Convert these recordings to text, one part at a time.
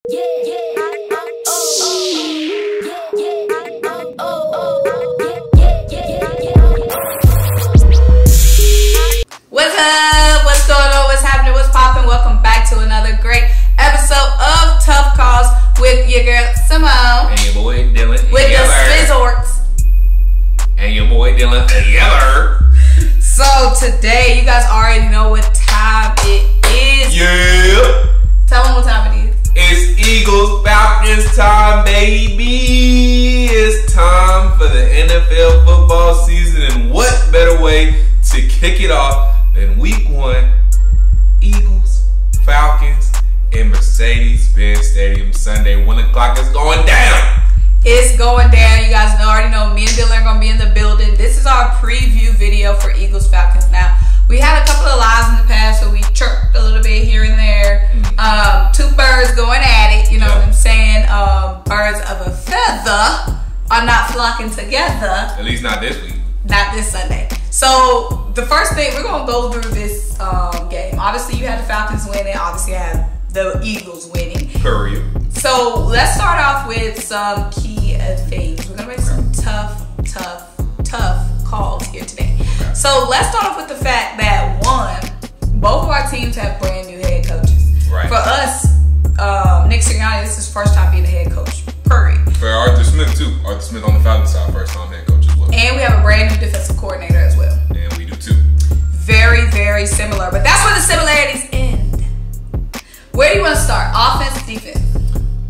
What's up? What's going on? What's happening? What's popping? Welcome back to another great episode of Tough Calls with your girl Symone. And your boy Dylan. With the Smizzorts. And your boy Dylan together. So today, you guys already know what time it is. Yeah. Tell them what time it is. It's Eagles Falcons time, baby. It's time for the NFL football season, and what better way to kick it off than week 1, Eagles, Falcons, in Mercedes-Benz Stadium Sunday. 1 o'clock is going down. It's going down. You guys already know me and Dylan are going to be in the building. This is our preview video for Eagles Falcons. Now, we had a couple of lives in the past, so we chirped a little bit here and there. Two birds going at it, you know what I'm saying? Birds of a feather are not flocking together. At least not this week. Not this Sunday. So, the first thing, we're going to go through this game. Obviously, you had the Falcons winning. Obviously, you had the Eagles winning. Courier. So, let's start off with some key things. We're going to make some tough calls here today. Okay. So, let's start off with the fact that, one, both of our teams have brand new head coaches. Right. For us, Nick Sirianni, this is his first time being a head coach. Period. For Arthur Smith, too. Arthur Smith on the Falcons side, first time head coach as well. And we have a brand new defensive coordinator as well. And we do, too. Very, very similar. But that's where the similarities end. Where do you want to start? Offense, defense?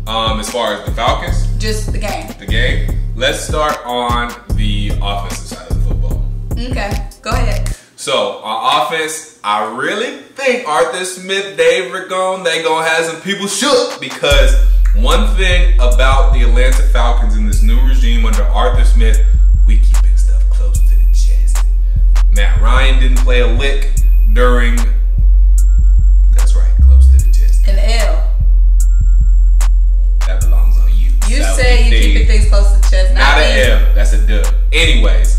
As far as the Falcons? Just the game. The game? Let's start on the offensive side of the football. Okay. Go ahead. So, on offense, I really think Arthur Smith, Dave Ragone, they gonna have some people shook, because one thing about the Atlanta Falcons in this new regime under Arthur Smith, we keeping stuff close to the chest. Matt Ryan didn't play a lick during, that's right, close to the chest. An L. That belongs on you. You said you keeping things close to the chest. Not an L, that's a dub. Anyways.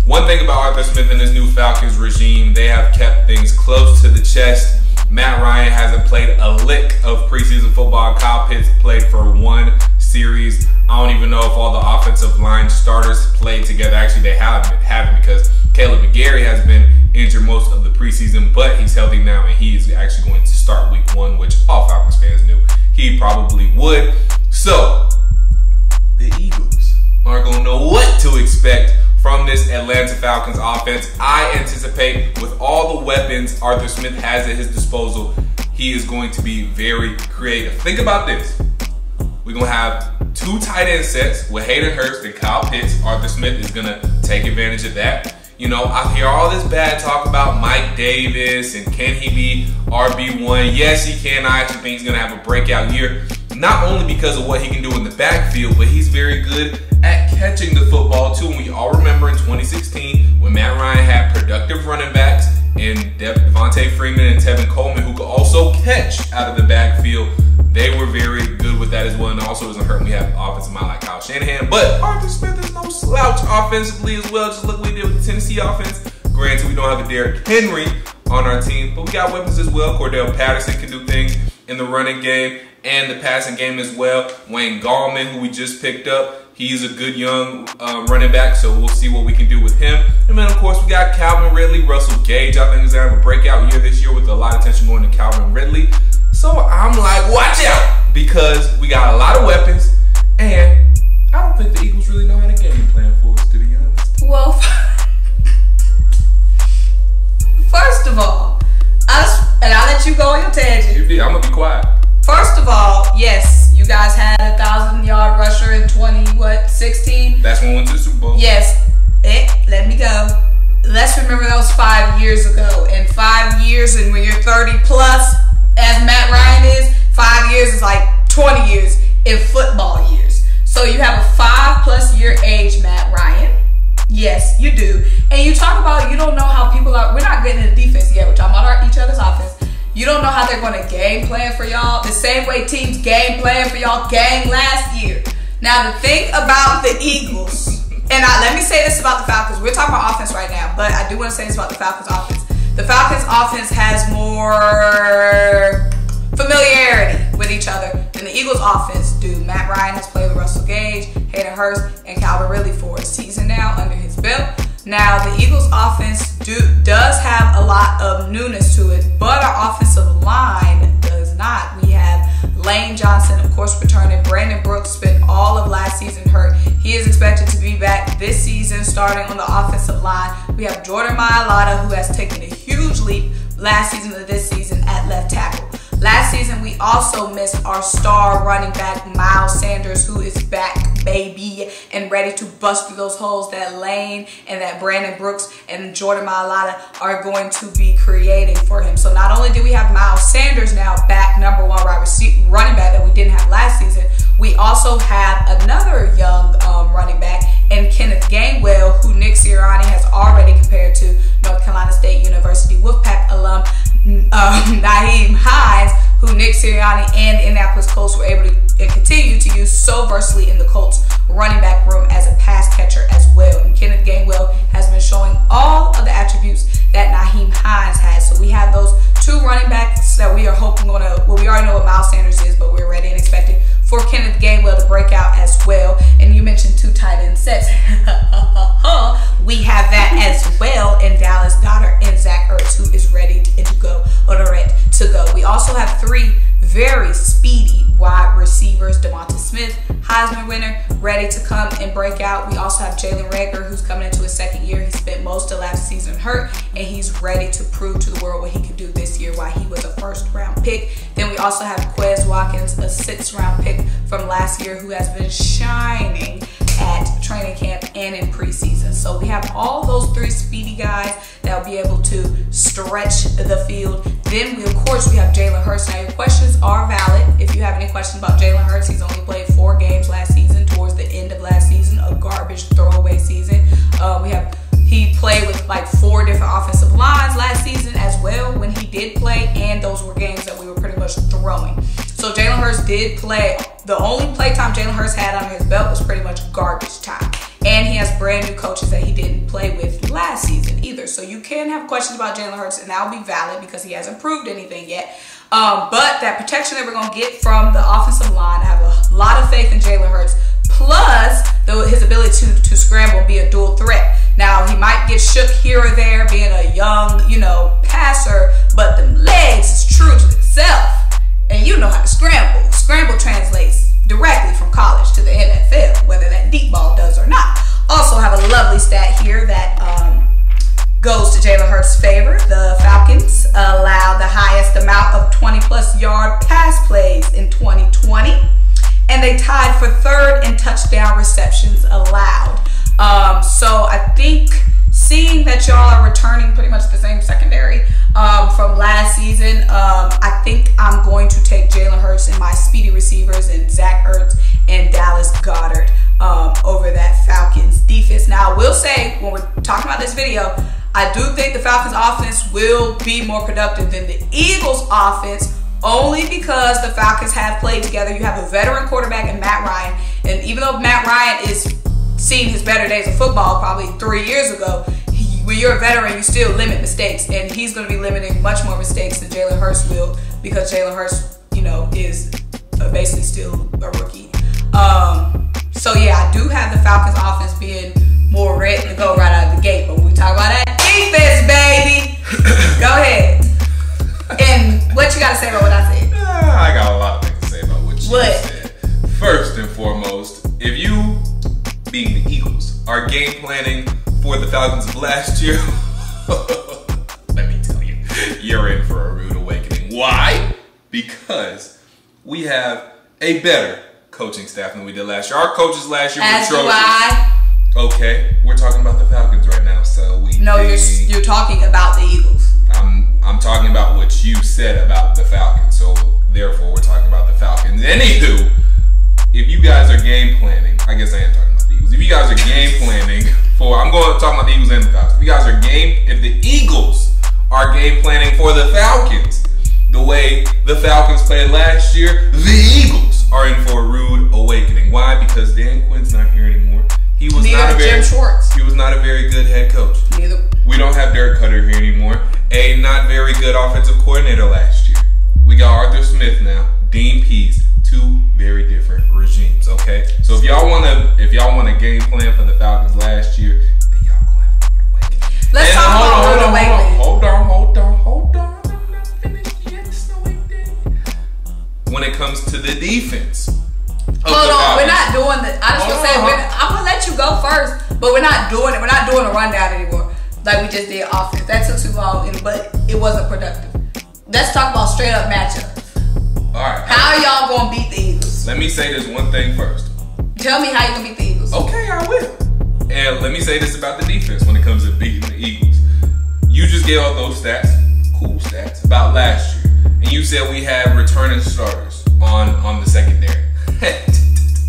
One thing about Arthur Smith and his new Falcons regime, they have kept things close to the chest. Matt Ryan hasn't played a lick of preseason football. Kyle Pitts played for 1 series. I don't even know if all the offensive line starters played together. Actually, they haven't because Caleb McGarry has been injured most of the preseason, but he's healthy now, and he is actually going to start week 1, which all Falcons fans knew he probably would. So, the Eagles aren't going to know what to expect from this Atlanta Falcons offense. I anticipate with all the weapons Arthur Smith has at his disposal, he is going to be very creative. Think about this. We're going to have 2 tight end sets with Hayden Hurst and Kyle Pitts. Arthur Smith is going to take advantage of that. You know, I hear all this bad talk about Mike Davis and can he be RB1? Yes, he can. I actually think he's going to have a breakout year. Not only because of what he can do in the backfield, but he's very good at catching the football too. And we all remember in 2016 when Matt Ryan had productive running backs in Devontae Freeman and Tevin Coleman, who could also catch out of the backfield. They were very good with that as well, and also doesn't hurt when we have an offensive mind like Kyle Shanahan. But Arthur Smith is no slouch offensively as well. Just look what he did with the Tennessee offense. Granted, we don't have a Derrick Henry on our team, but we got weapons as well. Cordell Patterson can do things in the running game and the passing game as well. Wayne Gallman, who we just picked up, he's a good young running back, so we'll see what we can do with him. And then, of course, we got Calvin Ridley, Russell Gage. I think he's going to have a breakout year this year with a lot of attention going to Calvin Ridley. So I'm like, watch out, because we got a lot of weapons, and I don't think the Eagles really know how to game plan for us, to be honest. Well, first of all, and I'll let you go on your tangent. You did. I'm going to be quiet. First of all, yes, you guys had a 1,000-yard rusher in 16? That's when we went to the Super Bowl. Yes. Let me go. Let's remember that was 5 years ago. And 5 years, and when you're 30 plus, as Matt Ryan is, 5 years is like 20 years in football years. So you have a 5+ year age Matt Ryan. Yes, you do. And you talk about you don't know how people are. We're not getting into defense yet. We're talking about each other's offense. You don't know how they're going to game plan for y'all the same way teams game plan for y'all game last year. Now, the thing about the Eagles, and let me say this about the Falcons. We're talking about offense right now, but I do want to say this about the Falcons offense. The Falcons offense has more familiarity. with each other than the Eagles offense do. Matt Ryan has played with Russell Gage, Hayden Hurst, and Calvin Ridley for a season now under his belt. Now, the Eagles offense does have a lot of newness to it, but our offensive line does not. We have Lane Johnson, of course, returning. Brandon Brooks spent all of last season hurt. He is expected to be back this season, starting on the offensive line. We have Jordan Mailata, who has taken a huge leap last season to this season at left tackle. Last season, we also missed our star running back, Miles Sanders, who is back, baby, and ready to bust through those holes that Lane and that Brandon Brooks and Jordan Mailata are going to be creating for him. So not only do we have Miles Sanders now back, number one running back that we didn't have last season, we also have another young running back in Kenneth Gainwell, who Nick Sirianni has already compared to North Carolina State University Wolfpack alum Nyheim Hines, who Nick Sirianni and Indianapolis Colts were able to continue to use so versatily in the Colts running back room as a pass catcher as well. And Kenneth Gainwell has been showing all of the attributes that Nyheim Hines has. So we have those two running backs that we are hoping we already know what Miles Sanders is, but we're ready and expecting for Kenneth Gainwell to break out as well. And you mentioned two tight end sets. We have that as well in Dallas Goedert and Zach Ertz, who is ready to go. We also have three very speedy wide receivers. Devonta Smith, Heisman winner, ready to come and break out. We also have Jalen Reagor, who's coming into his second year. He spent most of last season hurt, and he's ready to prove to the world what he can do this year, why he was a first-round pick. Then we also have Quez Watkins, a sixth-round pick from last year, who has been shining at training camp and in preseason. So we have all those three speedy guys that will be able to stretch the field. Then we have Jalen Hurts. Now your questions are valid. If you have any questions about Jalen Hurts, he's only played 4 games last season, towards the end of last season, a garbage throwaway season. He played with like 4 different offensive lines last season as well when he did play, and those were games that we were pretty much throwing. So Jalen Hurts did play. The only play time Jalen Hurts had under his belt was pretty much garbage time. And he has brand new coaches that he didn't play with last season either. So you can have questions about Jalen Hurts, and that will be valid because he hasn't proved anything yet. But that protection that we're going to get from the offensive line, I have a lot of faith in Jalen Hurts. Plus, his ability to scramble and be a dual threat. Now, he might get shook here or there being a young, passer, but the legs is true to itself. And you know how to scramble. Scramble translates directly from college to the NFL, whether that deep ball does or not. Also have a lovely stat here that goes to Jalen Hurts' favor. The Falcons allowed the highest amount of 20-plus yard pass plays in 2020. And they tied for 3rd in touchdown receptions allowed. So I think seeing that y'all are returning pretty much the same secondary from last season, I think I'm going to take Jalen Hurts and my speedy receivers and Zach Ertz and Dallas Goedert over that Falcons defense. Now, I will say, when we're talking about this video, I do think the Falcons offense will be more productive than the Eagles offense, only because the Falcons have played together. You have a veteran quarterback in Matt Ryan, and even though Matt Ryan is seeing his better days of football probably 3 years ago, when you're a veteran, you still limit mistakes, and he's going to be limiting much more mistakes than Jalen Hurts will, because Jalen Hurts, is basically still a rookie. So yeah, I do have the Falcons offense being more ready to go right out of the gate, but when we talk about that defense, baby, go ahead. And what you got to say about what I said? I got a lot of things to say about what you said. First and foremost, if you, being the Eagles, are game planning for the Falcons of last year, let me tell you, you're in for a rude awakening. Why? Because we have a better coaching staff than we did last year. Our coaches last year were atrocious. Okay, we're talking about the Falcons right now, so you're talking about the Eagles. I'm talking about what you said about the Falcons, so therefore we're talking about the Falcons. Anywho, if you guys are game planning, I guess I am talking about the Eagles. If you guys are game planning I'm going to talk about the Eagles and the Falcons. If the Eagles are game planning for the Falcons, the way the Falcons played last year, the Eagles are in for a rude awakening. Why? Because Dan Quinn's not here anymore. He was not a very good head coach. Neither. We don't have Dirk Cutter here anymore. A not very good offensive coordinator last year. We got Arthur Smith now. Dean Pease, two very different regimes. Okay, so if y'all want a game plan for the Falcons last year, then y'all gonna have to wait. Let's talk about Rudy Wakeley. Hold on. I'm not finished yet. When it comes to the defense. Hold on, we're not doing the. I just want to say, I'm gonna let you go first, but we're not doing it. We're not doing a rundown anymore, like we just did offense. That took too long, but it wasn't productive. Let's talk about straight up matchup. All right. How are y'all gonna beat the Eagles? Let me say this one thing first. Tell me how you gonna beat the Eagles. Okay, I will. And let me say this about the defense when it comes to beating the Eagles. You just gave out those stats, cool stats, about last year, and you said we have returning starters on the secondary.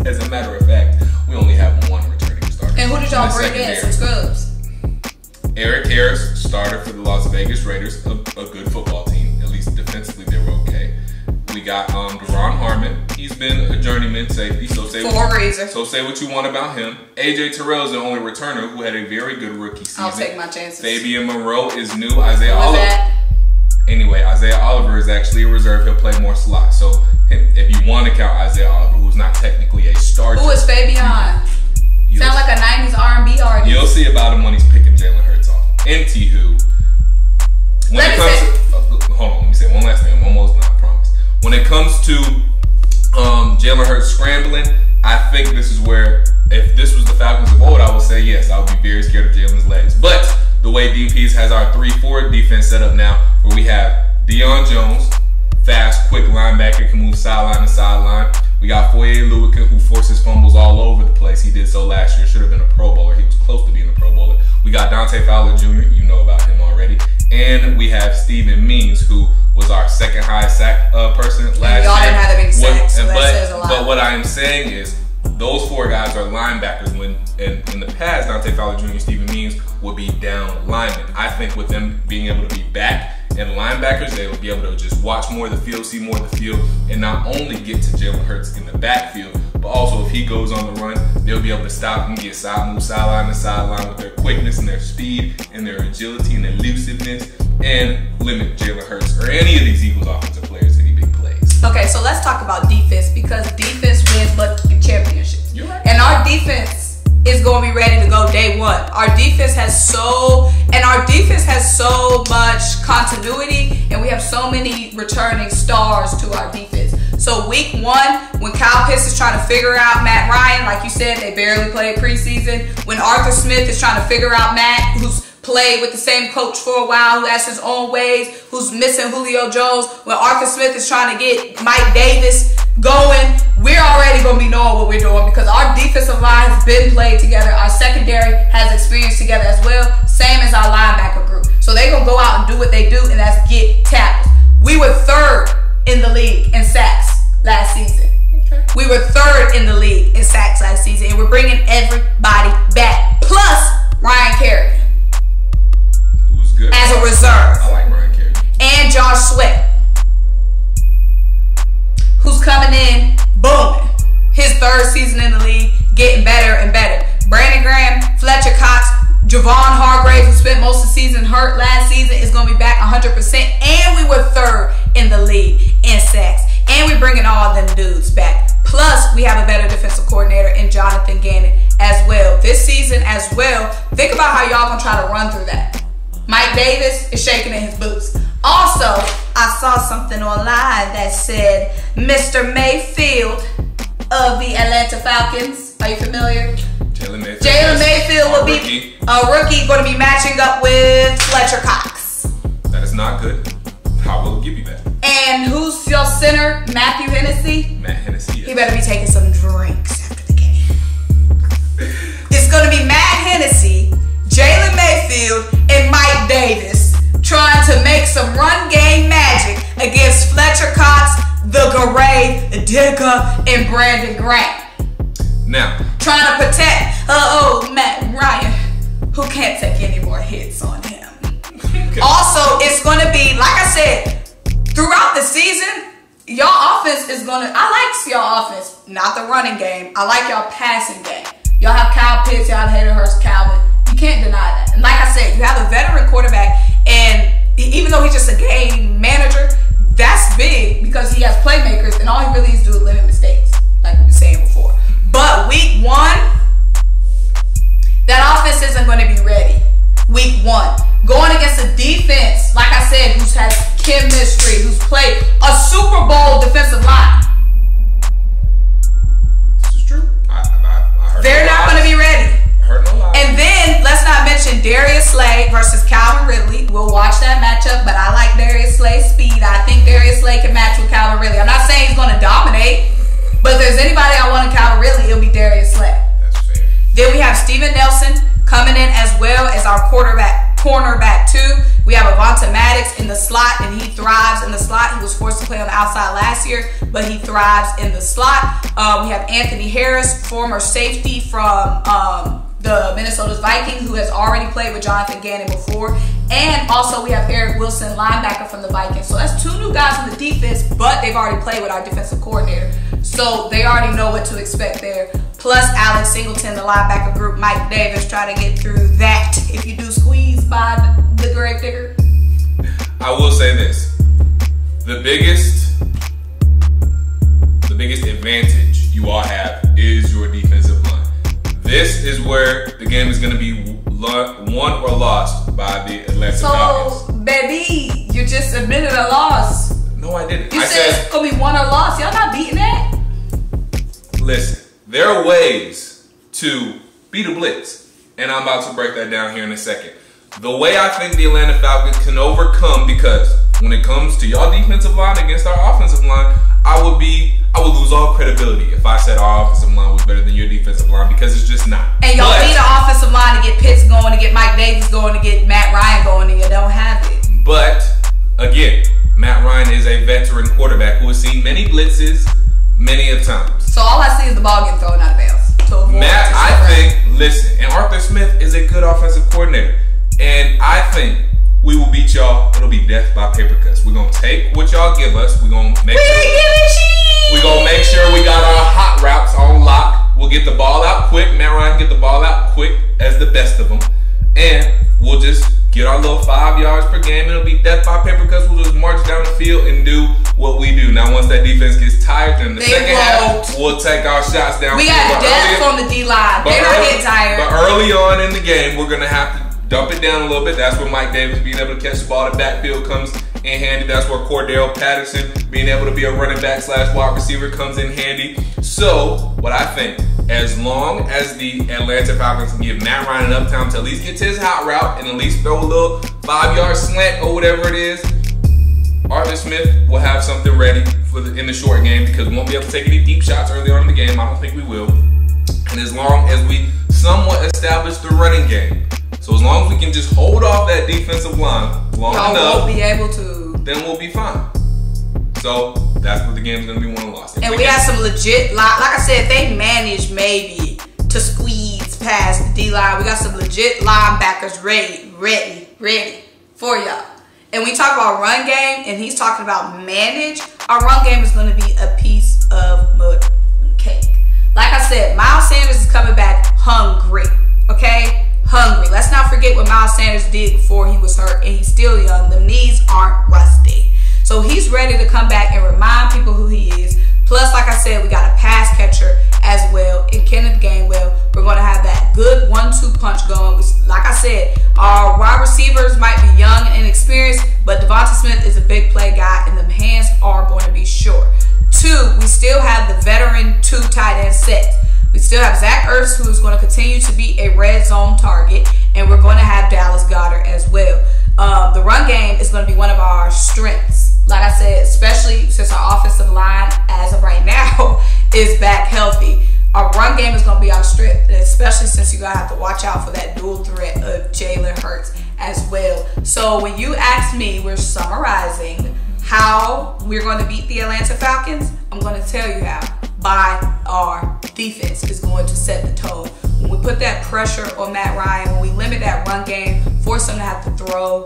As a matter of fact, we only have one returning starter. And who did y'all bring in? Some scrubs. Eric Harris, starter for the Las Vegas Raiders, a good football team. At least defensively, they were okay. We got Deron Harmon. He's been a journeyman safety, so say what you want about him. AJ Terrell is the only returner who had a very good rookie season. I'll take my chances. Fabian Monroe is new. Isaiah Oliver is actually a reserve. He'll play more slot. So if you want to count Isaiah Oliver, who's not technically a starter. Who is Fabian? Sound like a 90s R&B artist. You'll see about him when he's picking Jalen Hurts off. Anywho, hold on, let me say one last thing. I'm almost done, I promise. When it comes to Jalen Hurts scrambling, I think this is where, if this was the Falcons of old, I would say yes, I would be very scared of Jalen's legs. But the way DPs has our 3-4 defense set up now, where we have Deion Jones, fast, quick linebacker, can move sideline to sideline. We got Foye Oluokun, who forces fumbles all over the place. He did so last year. Should have been a Pro Bowler. He was close to being a Pro Bowler. We got Dante Fowler Jr. You know about him already. And we have Steven Means, who was our second highest sack person last year. Y'all didn't have that many sacks, so that says a lot. But what I am saying is, those four guys are linebackers. When in the past, Dante Fowler Jr. and Steven Means would be down linemen. I think with them being able to be back and linebackers, they will be able to just watch more of the field, see more of the field, and not only get to Jalen Hurts in the backfield, but also if he goes on the run, they'll be able to stop and get move sideline to sideline with their quickness and their speed and their agility and elusiveness, and limit Jalen Hurts or any of these Eagles offensive players to any big plays. Okay, so let's talk about defense, because defense wins championships. You're right. And our defense is going to be ready to go day one. Our defense has so much continuity, and we have so many returning stars to our defense. So week one, when Kyle Pitts is trying to figure out Matt Ryan, like you said, they barely played preseason. When Arthur Smith is trying to figure out Matt, who's played with the same coach for a while, who has his own ways, who's missing Julio Jones. When Arthur Smith is trying to get Mike Davis going, we're already going to be knowing what we're doing, because our defensive line has been played together. Our secondary has experience together as well, same as our linebacker group. So they're going to go out and do what they do, and that's get tackles. We were third in the league in sacks last season. Okay. We were third in the league in sacks last season, and we're bringing everybody back, plus Ryan Kerrigan. Who's good as a reserve. I like Ryan Kerrigan. And Josh Sweat, who's coming in booming. His third season in the league, getting better and better. Brandon Graham, Fletcher Cox, Javon Hargrave, who spent most of the season hurt last season, is going to be back 100%. And we were third in the league in sacks. And we're bringing all them dudes back. Plus, we have a better defensive coordinator in Jonathan Gannon as well. This season as well, think about how y'all going to try to run through that. Mike Davis is shaking in his boots. Also, I saw something online that said Mr. Mayfield of the Atlanta Falcons. Are you familiar? Jalen Mayfield will be a rookie, going to be matching up with Fletcher Cox. That is not good. How will it give you that? And who's your center? Matthew Hennessy? Matt Hennessy, yes. He better be taking some drinks after the game. It's going to be Matt Hennessy, Jalen Mayfield, and Mike Davis trying to make some run game magic against Fletcher Cox, the Garay, Digger, and Brandon Grant. Now, trying to protect Matt Ryan, who can't take any more hits on him. Okay. Also, it's going to be, like I said, throughout the season, y'all offense is going to, I like y'all offense, not the running game. I like y'all passing game. Y'all have Kyle Pitts, y'all have Hayden Hurst, Calvin. You can't deny that. And like I said, you have a veteran quarterback, and even though he's just a game manager, that's big because he has playmakers, and all he really needs to do is limit mistakes, like we were saying before. But week 1, that offense isn't going to be ready. Week 1, going against a defense, like I said, who's had chemistry, who's played a Super Bowl defensive line. This is true. I heard They're not going to be ready. And then, let's not mention Darius Slay versus Calvin Ridley. We'll watch that matchup, but I like Darius Slay's speed. I think Darius Slay can match with Calvin Ridley. I'm not saying he's going to dominate, but if there's anybody I want in Calvin Ridley, it'll be Darius Slay. That's fair. Then we have Steven Nelson coming in as well as our cornerback 2. We have Avonte Maddox in the slot, and he thrives in the slot. He was forced to play on the outside last year, but he thrives in the slot. We have Anthony Harris, former safety from the Minnesota Vikings, who has already played with Jonathan Gannon before. And also we have Eric Wilson, linebacker from the Vikings. So that's 2 new guys on the defense, but they've already played with our defensive coordinator. So they already know what to expect there. Plus Alex Singleton, the linebacker group, Mike Davis, trying to get through that if you do squeeze by the grave digger. I will say this. The biggest advantage you all have is your defensive line. This is where the game is going to be won or lost by the Atlanta Falcons. So, baby, you just admitted a loss. No, I didn't. You said it's going to be won or lost. Y'all not beating that? Listen, there are ways to beat a blitz, and I'm about to break that down here in a second. The way I think the Atlanta Falcons can overcome, because when it comes to y'all defensive line against our offensive line, I would lose all credibility if I said our offensive line was better than your defensive line, because it's just not. And y'all need an offensive line to get Pitts going, to get Mike Davis going, to get Matt Ryan going, and you don't have it. But, again, Matt Ryan is a veteran quarterback who has seen many blitzes many a times. So all I see is the ball getting thrown out of bounds. Matt, I think, listen, and Arthur Smith is a good offensive coordinator. And I think we will beat y'all. It'll be death by paper cuts. We're going to take what y'all give us. We're going to make sure we got our hot routes on lock. We'll get the ball out quick. Matt Ryan get the ball out quick as the best of them. And we'll just get our little 5 yards per game. It'll be death by paper cuts. We'll just march down the field and do what we do. Now, once that defense gets tired, then the second half, we'll take our shots down. We got depth on the D-line. They're not getting tired. But early on in the game, we're going to have to dump it down a little bit. That's where Mike Davis being able to catch the ball in the backfield comes in handy. That's where Cordell Patterson being able to be a running back / wide receiver comes in handy. So, what I think, as long as the Atlanta Falcons can give Matt Ryan enough time to at least get to his hot route and at least throw a little 5-yard slant or whatever it is, Arthur Smith will have something ready for in the short game, because we won't be able to take any deep shots early on in the game. I don't think we will. And as long as we somewhat establish the running game, so as long as we can just hold off that defensive line long enough, won't be able to. Then we'll be fine. So that's what the game's gonna be, won or lost. And we have some legit, like I said, they managed maybe to squeeze past the D-line. We got some legit linebackers ready for y'all. And we talk about run game, and he's talking about manage. Our run game is gonna be a piece of mud cake. Like I said, Miles Sanders is coming back hungry, okay? Hungry. Let's not forget what Miles Sanders did before he was hurt, and he's still young. The knees aren't rusty. So he's ready to come back and remind people who he is. Plus, like I said, we got a pass catcher as well in Kenneth Gainwell. We're going to have that good 1-2 punch going. Like I said, our wide receivers might be young and inexperienced, but Devonta Smith is a big play guy, and the hands are going to be short. 2, we still have the veteran 2 tight end set. We still have Zach Ertz, who is going to continue to be a red zone target, and we're going to have Dallas Goedert as well. The run game is going to be one of our strengths. Like I said, especially since our offensive line, as of right now, is back healthy. Our run game is going to be our strength, especially since you're going to have to watch out for that dual threat of Jalen Hurts as well. So when you ask me, we're summarizing how we're going to beat the Atlanta Falcons. I'm going to tell you how. By our defense is going to set the tone. When we put that pressure on Matt Ryan, when we limit that run game, force him to have to throw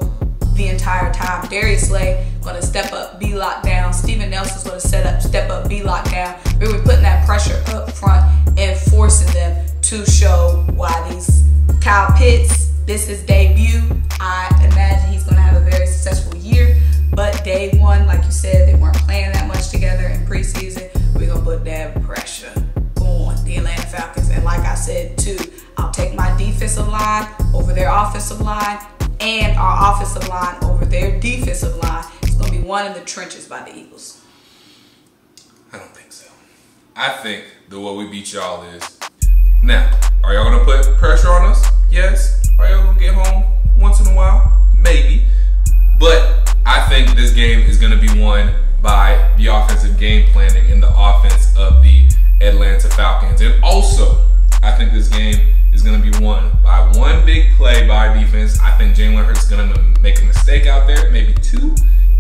the entire time. Darius Slay going to step up, be locked down. Steven Nelson's going to step up, be locked down. We're putting that pressure up front and forcing them to show why these Kyle Pitts, this is debut. I imagine he's going to have a very successful year. But day one, like you said, they weren't playing that much together in preseason. We're going to put that pressure on the Atlanta Falcons. And like I said, too, I'll take my defensive line over their offensive line and our offensive line over their defensive line. It's going to be one in the trenches by the Eagles. I don't think so. I think the way we beat y'all is, now, are y'all going to put pressure on us? Yes. Are y'all going to get home once in a while? Maybe. But I think this game is going to be won by the offensive game planning and the offense of the Atlanta Falcons. And also, I think this game is going to be won by one big play by defense. I think Jalen Hurts is going to make a mistake out there, maybe two.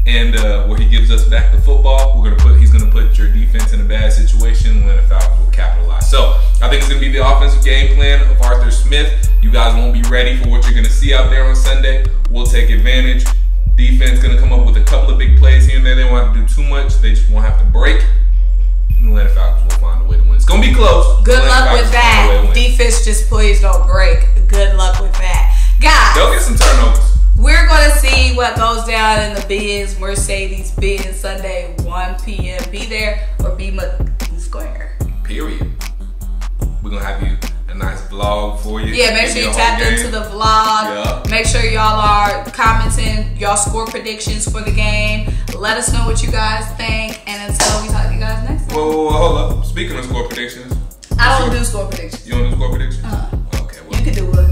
And where he gives us back the football, he's going to put your defense in a bad situation when the Falcons will capitalize. So I think it's going to be the offensive game plan of Arthur Smith. You guys won't be ready for what you're going to see out there on Sunday. We'll take advantage. Defense going to come up with a couple of big plays here and there. They won't have to do too much. They just won't have to break. And the Atlanta Falcons will find a way to win. It's going to be close. Good luck with that. Defense, just please don't break. Good luck with that. Guys. They'll get some turnovers. We're going to see what goes down in the Benz, Mercedes-Benz Sunday, 1 p.m. Be there or be Madison Square. Period. We're going to have you a nice vlog for you. Yeah, make sure you tap into the vlog. Yeah. Make sure y'all are commenting y'all score predictions for the game. Let us know what you guys think. And until we talk to you guys next time. Whoa, hold up. Speaking of score predictions. I don't do score predictions. You don't do score predictions? Okay. Well, you can do it.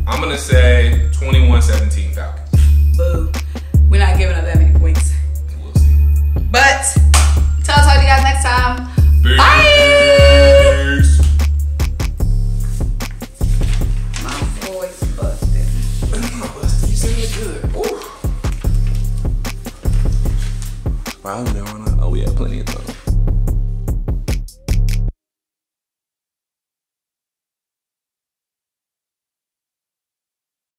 I'm going to say 21-17 Falcons. Boo. We're not giving up that many points. We'll see. But, until I talk to you guys next time. Peace. Bye.